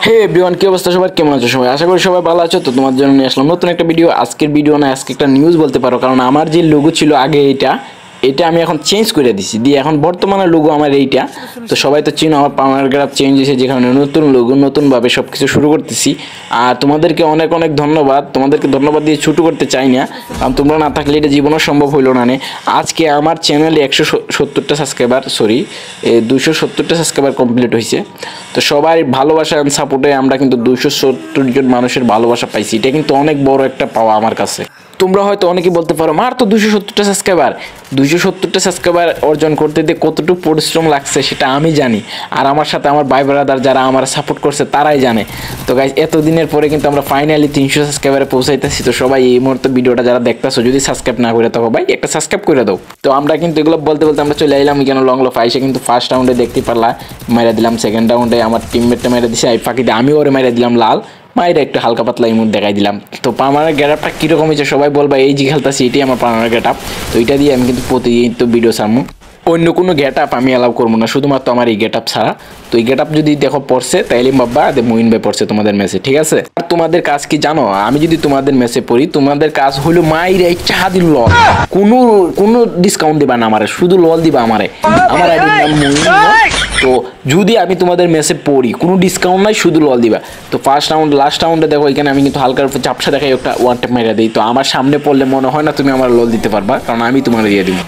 হে everyone, কি অবস্থা সবার? কেমন আছো সবাই? আশা করি সবাই ভালো আছো। তো তোমার জন্য নিয়ে আসলাম নতুন একটা ভিডিও। আজকের ভিডিও না, আজকে একটা নিউজ বলতে পারো, কারণ আমার যে লোগো ছিল আগে এটা আমি এখন চেঞ্জ করে দিছি, দিয়ে এখন বর্তমানে লোগো আমার এইটা। তো সবাই তো চিনো, আমার পাওয়ার গ্রাফ চেঞ্জ হয়েছে, যেখানে নতুন লোগো নতুনভাবে সব কিছু শুরু করতেছি। আর তোমাদেরকে অনেক অনেক ধন্যবাদ। তোমাদেরকে ধন্যবাদ দিয়ে ছুটো করতে চাই না, কারণ তোমরা না থাকলে এটা জীবনও সম্ভব হইলো না। আজকে আমার চ্যানেলে 170টা সাবস্ক্রাইবার, 270টা সাবস্ক্রাইবার কমপ্লিট হয়েছে। তো সবাই ভালোবাসা অ্যান্ড সাপোর্টে আমরা কিন্তু 270 জন মানুষের ভালোবাসা পাইছি। এটা কিন্তু অনেক বড় একটা পাওয়া আমার কাছে। তোমরা হয়তো অনেকেই বলতে পারো, মার তো 270টা সাবস্ক্রাইবার অর্জন করতে দিয়ে কতটুকু পরিশ্রম লাগছে সেটা আমি জানি, আর আমার সাথে আমার ভাই ব্রাদার যারা আমার সাপোর্ট করছে তারাই জানে। তো গাইজ, এতদিনের পরে কিন্তু আমরা ফাইনালি 300 সাবস্ক্রাইবারে পৌঁছাইতেছি। তো সবাই এই মুহূর্তে ভিডিওটা যারা দেখতেছো, যদি সাবস্ক্রাইব না করে থাকো ভাই, একটা সাবস্ক্রাইব করে দাও। তো আমরা কিন্তু এগুলো বলতে বলতে আমরা চলে এলাম কেন লং লফ আইসে। কিন্তু ফার্স্ট রাউন্ডে দেখতে পারলা মেরে দিলাম, সেকেন্ড রাউন্ডে আমার টিমমেটটা মেরে দিছে, এই ফাঁকিতে আমি ওরে মেরে দিলাম লাল, মায়ের একটু হালকা পাতলা ইমোট দেখাই দিলাম। তো পার্মানেন্ট গেটআপটা কীরকম হয়েছে সবাই বলবা, এই যে খেলতেছি এটাই আমার পার্মানেন্ট গেটআপ। তো এটা দিয়ে আমি কিন্তু প্রতিদিন তো ভিডিও ছাড়বো, অন্য কোনো গেটআপ আমি অ্যালাউ করবো না, শুধুমাত্র আমার এই গেটআপ ছাড়া। তো এই গেটআপ যদি দেখো পড়ছে, তাইলে বাবা মুইন ভাই পড়ছে তোমাদের মেসে, ঠিক আছে? আর তোমাদের কাজ কি জানো? আমি যদি তোমাদের মেসে পড়ি, তোমাদের কাজ হলো মাইর এই চা দিল, কোনো ডিসকাউন্ট দিবা না আমারে, শুধু লল দিবা আমারে। আমার আইডির নাম মুইন। তো যদি আমি তোমাদের মেসে পড়ি, কোনো ডিসকাউন্ট নাই, শুধু লল দিবা। তো ফার্স্ট রাউন্ড লাস্ট রাউন্ডে দেখো, এখানে আমি কিন্তু হালকার উপর চাপসা দেখাই একটা ওয়ান ট্যাপ মেরে দিই। তো আমার সামনে পড়লে মনে হয় না তুমি আমার লল দিতে পারবা, কারণ আমি তোমার দিয়ে দিব।